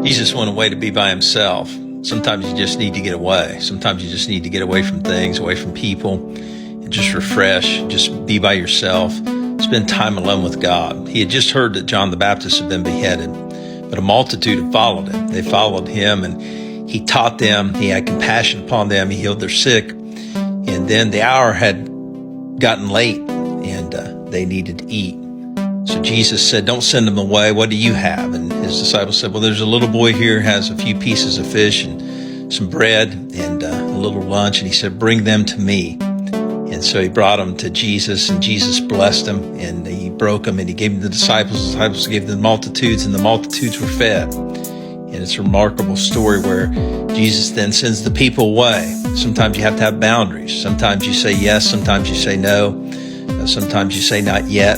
Jesus went away to be by himself. Sometimes you just need to get away. Sometimes you just need to get away from things, away from people, and just refresh, just be by yourself, spend time alone with God. He had just heard that John the Baptist had been beheaded, but a multitude had followed him. They followed him, and he taught them. He had compassion upon them. He healed their sick. And then the hour had gotten late, and they needed to eat. So Jesus said, don't send them away. What do you have? And his disciples said, well, there's a little boy here, has a few pieces of fish and some bread and a little lunch. And he said, bring them to me. And so he brought them to Jesus, and Jesus blessed them, and he broke them, and he gave them to the disciples. The disciples gave them the multitudes, and the multitudes were fed. And it's a remarkable story where Jesus then sends the people away. Sometimes you have to have boundaries. Sometimes you say yes, sometimes you say no. Sometimes you say not yet.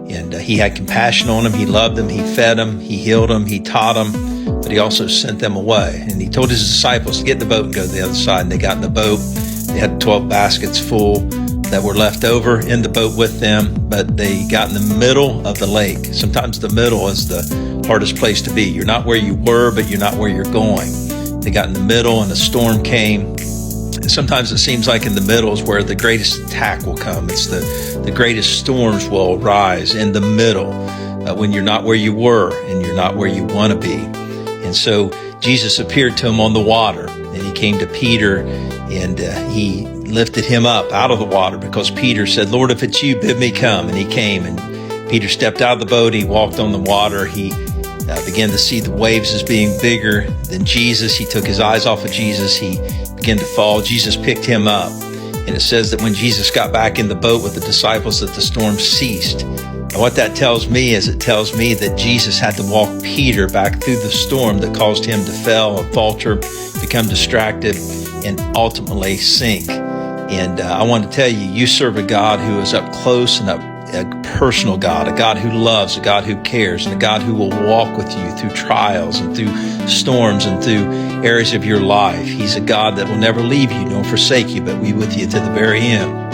And he had compassion on them. He loved them. He fed them. He healed them. He taught them. But he also sent them away. And he told his disciples to get in the boat and go to the other side. And they got in the boat. They had 12 baskets full that were left over in the boat with them. But they got in the middle of the lake. Sometimes the middle is the hardest place to be. You're not where you were, but you're not where you're going. They got in the middle, and a storm came. And sometimes it seems like in the middle is where the greatest attack will come. It's the greatest storms will arise in the middle when you're not where you were and you're not where you want to be. And so Jesus appeared to him on the water, and he came to Peter, and he lifted him up out of the water because Peter said, Lord, if it's you, bid me come. And he came, and Peter stepped out of the boat. He walked on the water. He began to see the waves as being bigger than Jesus. He took his eyes off of Jesus. He began to fall. Jesus picked him up. And it says that when Jesus got back in the boat with the disciples, that the storm ceased. And what that tells me is it tells me that Jesus had to walk Peter back through the storm that caused him to fail and falter, become distracted, and ultimately sink. And I want to tell you, you serve a God who is up close and a personal God, a God who loves, a God who cares, and a God who will walk with you through trials and through storms and through areas of your life. He's a God that will never leave you nor forsake you, but be with you to the very end.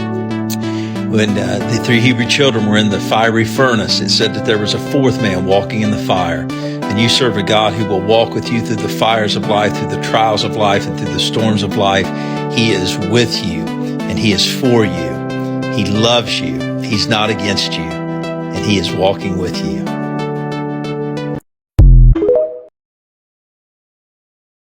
When the three Hebrew children were in the fiery furnace, it said that there was a fourth man walking in the fire. And you serve a God who will walk with you through the fires of life, through the trials of life, and through the storms of life. He is with you, and he is for you. He loves you. He's not against you, and he is walking with you.